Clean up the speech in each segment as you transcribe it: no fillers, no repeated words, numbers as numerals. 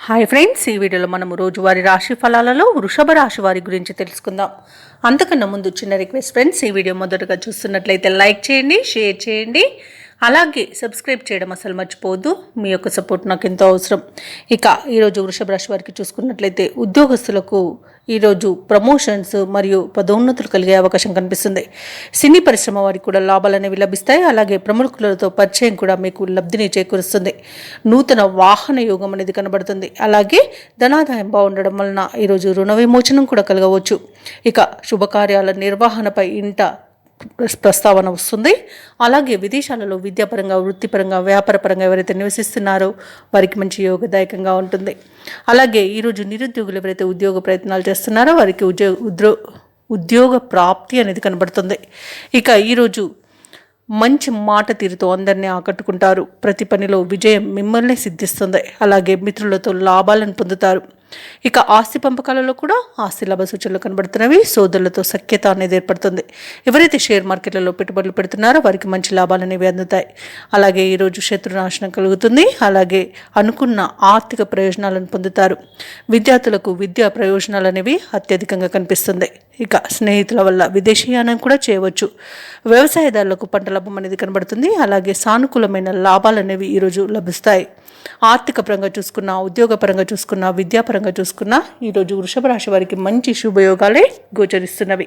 Hi friends, ఈ వీడియోలో మనము రోజువారీ రాశి ఫలాలలో వృషభ రాశి వారి గురించి తెలుసుకుందాం. అంతకన్నా ముందు చిన్న రిక్వెస్ట్ ఫ్రెండ్స్, ఈ వీడియో మొదటగా చూస్తున్నట్లయితే లైక్ చేయండి, షేర్ చేయండి, అలాగే సబ్స్క్రైబ్ చేయడం అసలు మర్చిపోవద్దు. మీ యొక్క సపోర్ట్ నాకు ఎంతో అవసరం. ఇక ఈరోజు వృషభ రాశి వారికి చూసుకున్నట్లయితే ఉద్యోగస్తులకు ఈరోజు ప్రమోషన్స్ మరియు పదోన్నతులు కలిగే అవకాశం కనిపిస్తుంది. సినీ పరిశ్రమ వారికి కూడా లాభాలు అనేవి లభిస్తాయి. అలాగే ప్రముఖులతో పరిచయం కూడా మీకు లబ్ధిని చేకూరుస్తుంది. నూతన వాహన యోగం అనేది కనబడుతుంది. అలాగే ధనాదాయం బాగుండడం వలన ఈరోజు రుణ విమోచనం కూడా కలగవచ్చు. ఇక శుభకార్యాల నిర్వహణపై ఇంట ప్రస్తావన వస్తుంది. అలాగే విదేశాలలో విద్యాపరంగా, వృత్తిపరంగా, వ్యాపారపరంగా ఎవరైతే నివసిస్తున్నారో వారికి మంచి యోగదాయకంగా ఉంటుంది. అలాగే ఈరోజు నిరుద్యోగులు ఎవరైతే ఉద్యోగ ప్రయత్నాలు చేస్తున్నారో వారికి ఉద్యోగ ప్రాప్తి అనేది కనబడుతుంది. ఇక ఈరోజు మంచి మాట తీరుతో అందరినీ ఆకట్టుకుంటారు. ప్రతి పనిలో విజయం మిమ్మల్ని సిద్ధిస్తుంది. అలాగే మిత్రులతో లాభాలను పొందుతారు. ఇక ఆస్తి పంపకాలలో కూడా ఆస్తి లాభ సూచనలు కనబడుతున్నవి. సోదరులతో సఖ్యత అనేది ఏర్పడుతుంది. ఎవరైతే షేర్ మార్కెట్లలో పెట్టుబడులు పెడుతున్నారో వారికి మంచి లాభాలు అనేవి అందుతాయి. అలాగే ఈరోజు శత్రునాశనం కలుగుతుంది. అలాగే అనుకున్న ఆర్థిక ప్రయోజనాలను పొందుతారు. విద్యార్థులకు విద్యా ప్రయోజనాలు అనేవి అత్యధికంగా కనిపిస్తుంది. ఇక స్నేహితుల వల్ల విదేశీయానం కూడా చేయవచ్చు. వ్యవసాయదారులకు పంట లాభం అనేది కనబడుతుంది. అలాగే సానుకూలమైన లాభాలు అనేవి ఈరోజు లభిస్తాయి. ఆర్థిక పరంగా చూసుకున్న, ఉద్యోగపరంగా చూసుకున్న, విద్యాపరంగా చూసుకున్న ఈరోజు వృషభ రాశి వారికి మంచి శుభయోగాలే గోచరిస్తున్నవి.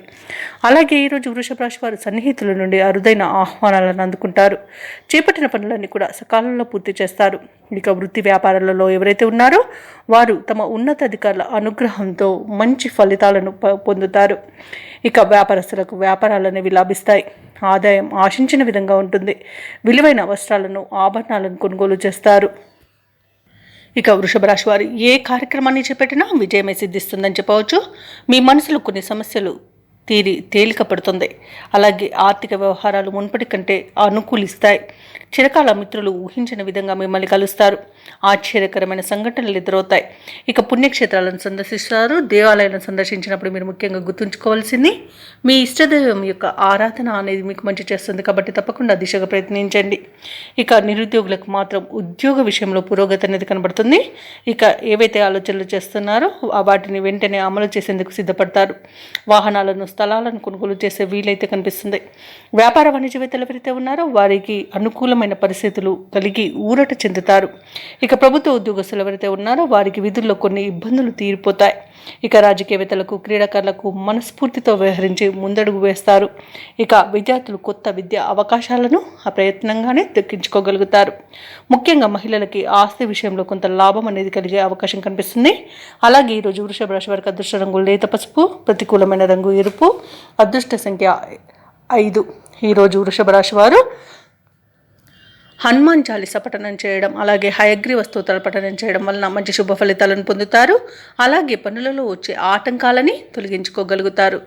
అలాగే ఈరోజు వృషభ రాశి వారు సన్నిహితుల నుండి అరుదైన ఆహ్వానాలను అందుకుంటారు. చేపట్టిన పనులన్నీ కూడా సకాలంలో పూర్తి చేస్తారు. ఇక వృత్తి వ్యాపారాలలో ఎవరైతే ఉన్నారో వారు తమ ఉన్నతాధికారుల అనుగ్రహంతో మంచి ఫలితాలను పొందుతారు. ఇక వ్యాపారస్తులకు వ్యాపారాలు అనేవి లాభిస్తాయి. ఆదాయం ఆశించిన విధంగా ఉంటుంది. విలువైన వస్త్రాలను, ఆభరణాలను కొనుగోలు చేస్తారు. ఇక వృషభ రాశి వారు ఏ కార్యక్రమాన్ని చేపట్టినా విజయమే సిద్ధిస్తుందని చెప్పవచ్చు. మీ మనసులో కొన్ని సమస్యలు తీరి తేలిక పడుతుంది. అలాగే ఆర్థిక వ్యవహారాలు మునుపటి కంటే అనుకూలిస్తాయి. చిరకాల మిత్రులు ఊహించిన విధంగా మిమ్మల్ని కలుస్తారు. ఆశ్చర్యకరమైన సంఘటనలు ఎదురవుతాయి. ఇక పుణ్యక్షేత్రాలను సందర్శిస్తారు. దేవాలయాలను సందర్శించినప్పుడు మీరు ముఖ్యంగా గుర్తుంచుకోవాల్సింది మీ ఇష్టదైవం యొక్క ఆరాధన అనేది మీకు మంచి చేస్తుంది. కాబట్టి తప్పకుండా దిశగా ప్రయత్నించండి. ఇక నిరుద్యోగులకు మాత్రం ఉద్యోగ విషయంలో పురోగతి అనేది కనబడుతుంది. ఇక ఏవైతే ఆలోచనలు చేస్తున్నారో వాటిని వెంటనే అమలు చేసేందుకు సిద్ధపడతారు. వాహనాలను, స్థలాలను కొనుగోలు చేసే వీలైతే కనిపిస్తుంది. వ్యాపార వాణిజ్యవేత్తలు ఎవరైతే ఉన్నారో వారికి అనుకూలమైన పరిస్థితులు కలిగి ఊరట చెందుతారు. ఇక ప్రభుత్వ ఉద్యోగస్తులు ఎవరైతే ఉన్నారో వారికి విధుల్లో కొన్ని ఇబ్బందులు తీరిపోతాయి. ఇక రాజకీయవేత్తలకు, క్రీడాకారులకు మనస్ఫూర్తితో వ్యవహరించి ముందడుగు వేస్తారు. ఇక విద్యార్థులు కొత్త విద్యా అవకాశాలను ప్రయత్నంగానే దక్కించుకోగలుగుతారు. ముఖ్యంగా మహిళలకి ఆస్తి విషయంలో కొంత లాభం అనేది కలిగే అవకాశం కనిపిస్తుంది. అలాగే ఈరోజు వృషభ రాశి వారికి అదృష్ట రంగు లేత పసుపు, ప్రతికూలమైన రంగు ఎరుపు, అదృష్ట సంఖ్య 5. ఈరోజు వృషభ రాశి వారు హనుమాన్ చాలీస పఠనం చేయడం, అలాగే హయగ్రీవ స్తోత్రాల పఠనం చేయడం వలన మంచి శుభ ఫలితాలను పొందుతారు. అలాగే పనులలో వచ్చే ఆటంకాలని తొలగించుకోగలుగుతారు.